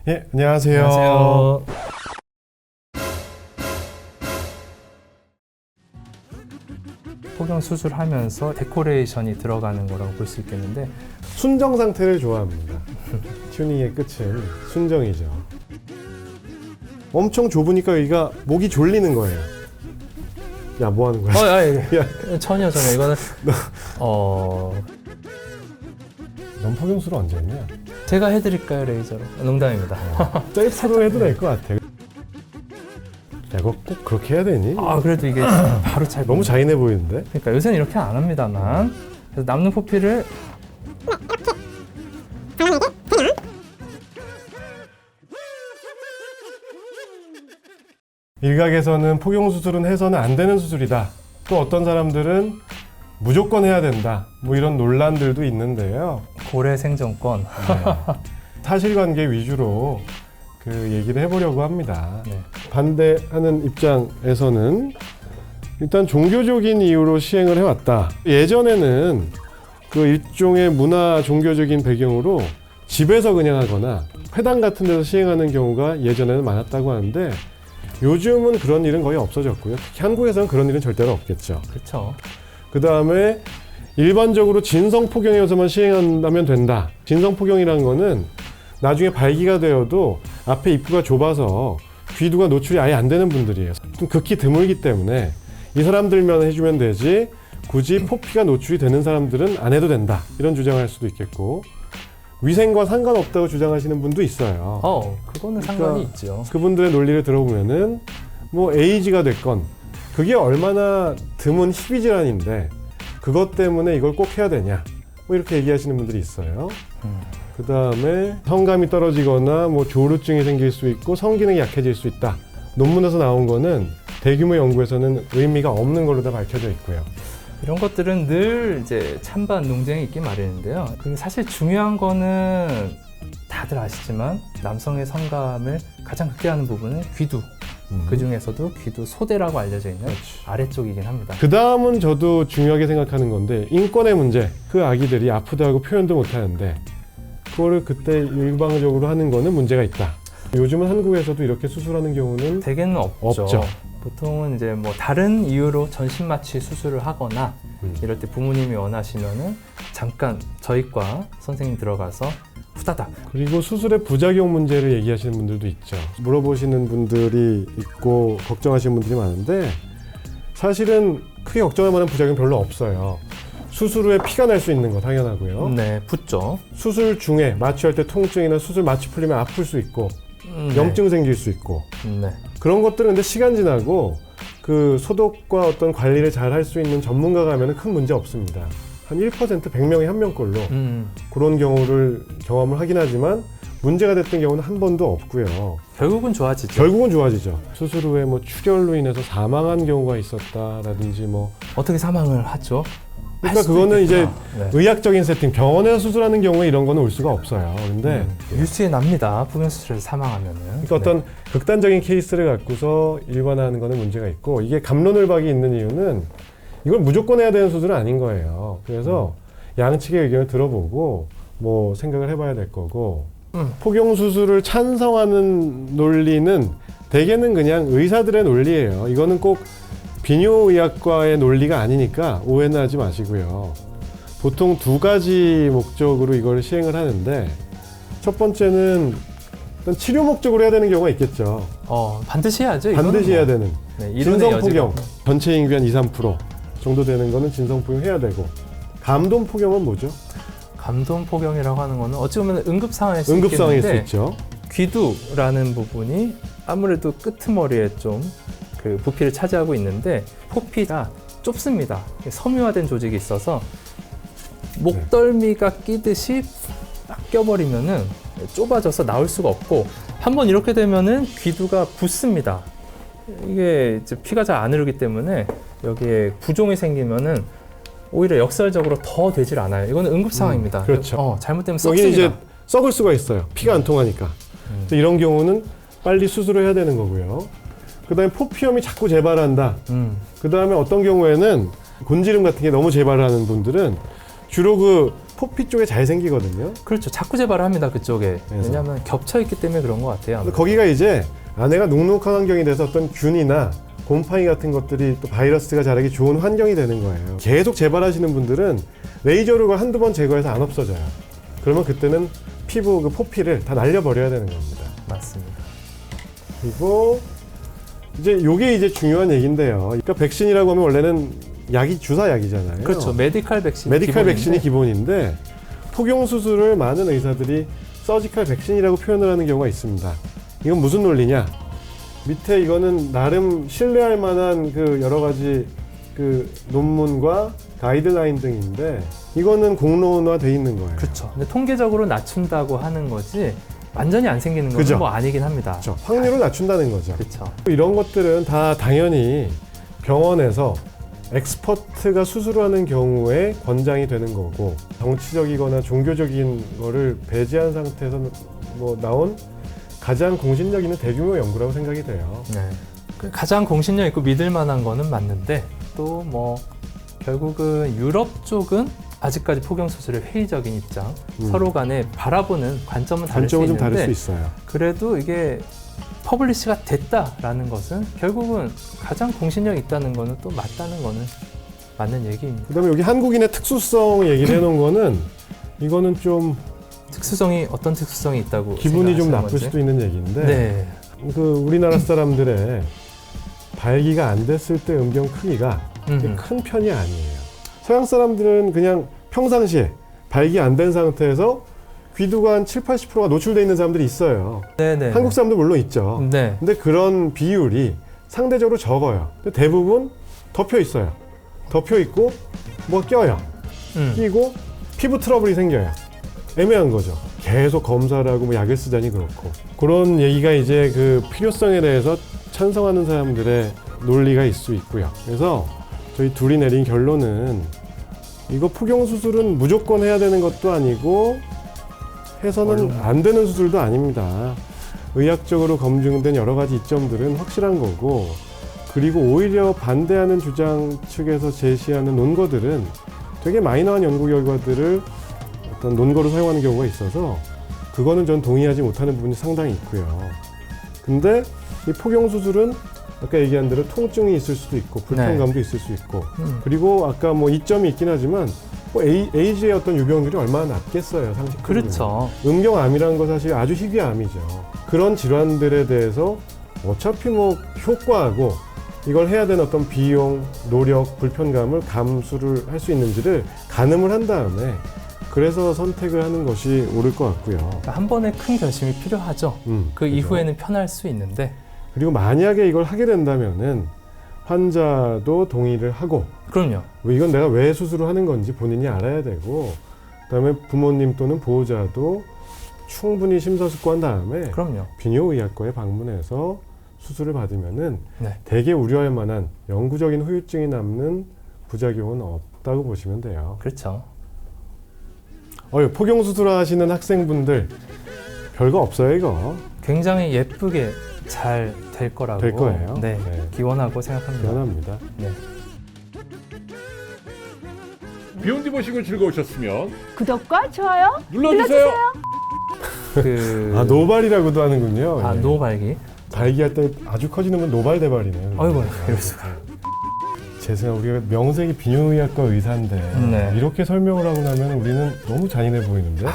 예, 안녕하세요. 안녕하세요. 폭경 수술하면서 데코레이션이 들어가는 거라고 볼 수 있겠는데 순정 상태를 좋아합니다. 튜닝의 끝은 순정이죠. 엄청 좁으니까 여기가 목이 졸리는 거예요. 야, 뭐 하는 거야? 야. 전혀 이거는 넌 폭염수를 언제 했냐? 제가 해드릴까요, 레이저로? 농담입니다. 셀프로 해도 될 것 같아. 내가 꼭 그렇게 해야 되니? 그래도 이게 바로 잘 너무 잔인해 보이는데? 그러니까 요새는 이렇게 안 합니다만 그래서 남는 포피를 일각에서는 폭용수술은 해서는 안 되는 수술이다. 또 어떤 사람들은 무조건 해야 된다. 뭐 이런 논란들도 있는데요. 고래 생존권. 네. 사실관계 위주로 그 얘기를 해보려고 합니다. 네. 반대하는 입장에서는 일단 종교적인 이유로 시행을 해왔다. 예전에는 그 일종의 문화 종교적인 배경으로 집에서 그냥 하거나 회당 같은 데서 시행하는 경우가 예전에는 많았다고 하는데 요즘은 그런 일은 거의 없어졌고요. 특히 한국에서는 그런 일은 절대로 없겠죠. 그렇죠. 그 다음에 일반적으로 진성포경에서만 시행한다면 된다. 진성포경이라는 거는 나중에 발기가 되어도 앞에 입구가 좁아서 귀두가 노출이 아예 안 되는 분들이에요. 좀 극히 드물기 때문에 이 사람들만 해주면 되지 굳이 포피가 노출이 되는 사람들은 안 해도 된다. 이런 주장을 할 수도 있겠고 위생과 상관없다고 주장하시는 분도 있어요. 그거는 상관이 있죠. 그분들의 논리를 들어보면은 뭐 에이지가 됐건 그게 얼마나 드문 희비질환인데 그것 때문에 이걸 꼭 해야 되냐 뭐 이렇게 얘기하시는 분들이 있어요. 그 다음에 성감이 떨어지거나 뭐 조루증이 생길 수 있고 성기능이 약해질 수 있다. 논문에서 나온 거는 대규모 연구에서는 의미가 없는 걸로 다 밝혀져 있고요. 이런 것들은 늘 이제 찬반 논쟁이 있기 마련인데요. 그리고 사실 중요한 거는 다들 아시지만 남성의 성감을 가장 극대화하는 부분은 귀두. 그 중에서도 귀두 소대라고 알려져 있는 아래쪽이긴 합니다. 그 다음은 저도 중요하게 생각하는 건데 인권의 문제. 그 아기들이 아프다고 표현도 못 하는데 그거를 그때 일방적으로 하는 거는 문제가 있다. 요즘은 한국에서도 이렇게 수술하는 경우는 대개는 없죠. 보통은 이제 뭐 다른 이유로 전신 마취 수술을 하거나 이럴 때 부모님이 원하시면은 잠깐 저희과 선생님 들어가서 후다닥. 그리고 수술의 부작용 문제를 얘기하시는 분들도 있죠. 물어보시는 분들이 있고 걱정하시는 분들이 많은데 사실은 크게 걱정할 만한 부작용 별로 없어요. 수술 후에 피가 날 수 있는 거 당연하고요. 네, 붓죠. 수술 중에 마취할 때 통증이나 수술 마취 풀리면 아플 수 있고 염증 생길 수 있고 네. 그런 것들은 근데 시간 지나고 그 소독과 어떤 관리를 잘 할 수 있는 전문가가 하면 큰 문제 없습니다. 한 1%, 100명에 1명꼴로 그런 경우를 경험을 하긴 하지만 문제가 됐던 경우는 한 번도 없고요. 결국은 좋아지죠. 결국은 좋아지죠. 수술 후에 뭐 출혈로 인해서 사망한 경우가 있었다라든지 뭐 어떻게 사망을 하죠? 그러니까 그거는 이제 네. 의학적인 세팅, 병원에서 수술하는 경우에 이런 거는 올 수가 없어요. 근데 뉴스에 납니다. 폭경 수술에서 사망하면은. 그러니까 어떤 극단적인 케이스를 갖고서 일반화하는 거는 문제가 있고 이게 갑론을박이 있는 이유는 이걸 무조건 해야 되는 수술은 아닌 거예요. 그래서 양측의 의견을 들어보고 뭐 생각을 해봐야 될 거고 폭용 수술을 찬성하는 논리는 대개는 그냥 의사들의 논리예요. 이거는 꼭 비뇨의학과의 논리가 아니니까 오해는 하지 마시고요. 보통 두 가지 목적으로 이걸 시행을 하는데 첫 번째는 일단 치료 목적으로 해야 되는 경우가 있겠죠. 반드시 해야죠. 반드시 해야 되는. 네, 진성포경, 전체 인구의 한 2, 3% 정도 되는 거는 진성포경 해야 되고 감돈포경은 뭐죠? 감돈포경이라고 하는 거는 어찌 보면 응급상황일 수 응급상황일 수 있겠는데 있죠. 귀두라는 부분이 아무래도 끄트머리에 좀 그 부피를 차지하고 있는데 포피가 좁습니다. 섬유화된 조직이 있어서 목덜미가 끼듯이 딱 껴버리면은 좁아져서 나올 수가 없고 한번 이렇게 되면은 귀두가 붓습니다. 이게 이제 피가 잘 안 흐르기 때문에 여기에 부종이 생기면은 오히려 역설적으로 더 되질 않아요. 이거는 응급 상황입니다. 그렇죠. 잘못되면 여기는 썩습니다. 이제 썩을 수가 있어요. 피가 안 통하니까. 이런 경우는 빨리 수술을 해야 되는 거고요. 그 다음에 포피염이 자꾸 재발한다. 그 다음에 어떤 경우에는 곤지름 같은 게 너무 재발하는 분들은 주로 그 포피 쪽에 잘 생기거든요. 그렇죠. 자꾸 재발을 합니다. 그쪽에. 그래서. 왜냐하면 겹쳐 있기 때문에 그런 것 같아요. 근데 거기가 이제 안에가 눅눅한 환경이 돼서 어떤 균이나 곰팡이 같은 것들이 또 바이러스가 자라기 좋은 환경이 되는 거예요. 계속 재발하시는 분들은 레이저로 한두 번 제거해서 안 없어져요. 그러면 그때는 피부 그 포피를 다 날려버려야 되는 겁니다. 맞습니다. 그리고 이제 요게 이제 중요한 얘기인데요. 그러니까 백신이라고 하면 원래는 약이 주사약이잖아요. 그렇죠. 메디칼 백신. 메디칼 백신이 기본인데 포경 수술을 많은 의사들이 서지컬 백신이라고 표현을 하는 경우가 있습니다. 이건 무슨 논리냐? 밑에 이거는 나름 신뢰할 만한 그 여러 가지 그 논문과 가이드라인 등인데 이거는 공론화돼 있는 거예요. 그렇죠. 근데 통계적으로 낮춘다고 하는 거지 완전히 안 생기는 건 그죠. 뭐 아니긴 합니다. 그렇죠. 확률을 낮춘다는 거죠. 그렇죠. 이런 것들은 다 당연히 병원에서 엑스퍼트가 수술하는 경우에 권장이 되는 거고 정치적이거나 종교적인 거를 배제한 상태에서 뭐 나온 가장 공신력 있는 대규모 연구라고 생각이 돼요. 네. 그 가장 공신력 있고 믿을 만한 거는 맞는데 또 뭐 결국은 유럽 쪽은 아직까지 포경 수술의 회의적인 입장, 서로 간에 바라보는 관점은 다를 수 관점은 좀 있는데 다를 수 있어요. 그래도 이게 퍼블리시가 됐다라는 것은 결국은 가장 공신력 있다는 거는 또 맞다는 거는 맞는 얘기입니다. 그다음에 여기 한국인의 특수성 얘기를 해놓은 거는 이거는 좀 특수성이 어떤 특수성이 있다고 기분이 좀 생각하시는 나쁠 건지? 수도 있는 얘기인데 네. 그 우리나라 사람들의 발기가 안 됐을 때 음경 크기가 그렇게 큰 편이 아니에요. 서양 사람들은 그냥 평상시에 발기 안 된 상태에서 귀두가 한 7, 80%가 노출되어 있는 사람들이 있어요. 네네. 한국 사람도 물론 있죠. 네. 근데 그런 비율이 상대적으로 적어요. 근데 대부분 덮여 있어요. 덮여 있고 뭐가 껴요. 끼고 피부 트러블이 생겨요. 애매한 거죠. 계속 검사를 하고 뭐 약을 쓰자니 그렇고 그런 얘기가 이제 그 필요성에 대해서 찬성하는 사람들의 논리가 있을 수 있고요. 그래서 저희 둘이 내린 결론은 이거 포경 수술은 무조건 해야 되는 것도 아니고 해서는 안 되는 수술도 아닙니다. 의학적으로 검증된 여러 가지 이점들은 확실한 거고 그리고 오히려 반대하는 주장 측에서 제시하는 논거들은 되게 마이너한 연구 결과들을 어떤 논거로 사용하는 경우가 있어서 그거는 전 동의하지 못하는 부분이 상당히 있고요. 근데 이 포경 수술은 아까 얘기한 대로 통증이 있을 수도 있고 불편감도 있을 수 있고 그리고 아까 뭐 이점이 있긴 하지만 뭐 에이즈의 어떤 유병률이 얼마나 낮겠어요, 상식적으로. 그렇죠. 음경암이라는 건 사실 아주 희귀암이죠. 그런 질환들에 대해서 어차피 뭐 효과하고 이걸 해야 되는 어떤 비용, 노력, 불편감을 감수를 할 수 있는지를 가늠을 한 다음에 그래서 선택을 하는 것이 옳을 것 같고요. 그러니까 한 번에 큰 결심이 필요하죠. 그 그죠. 이후에는 편할 수 있는데 그리고 만약에 이걸 하게 된다면은 환자도 동의를 하고 그럼요. 이건 내가 왜 수술을 하는 건지 본인이 알아야 되고 그다음에 부모님 또는 보호자도 충분히 심사숙고한 다음에 그럼요. 비뇨의학과에 방문해서 수술을 받으면은 네. 되게 우려할 만한 영구적인 후유증이 남는 부작용은 없다고 보시면 돼요. 그렇죠. 포경 수술하시는 학생분들 별거 없어요 이거. 굉장히 예쁘게 잘 될 거라고 될 거예요. 네, 네. 기원하고 생각합니다. 변합니다. 네. 비욘드 보시고 즐거우셨으면 구독과 좋아요 눌러주세요. 그 노발이라고도 하는군요. 예. 노발기. 발기할 때 아주 커지는 건 노발대발이네요. 아이고, 이럴 수가. 재승아, 우리가 명색이 비뇨의학과 의사인데 네. 이렇게 설명을 하고 나면 우리는 너무 잔인해 보이는데?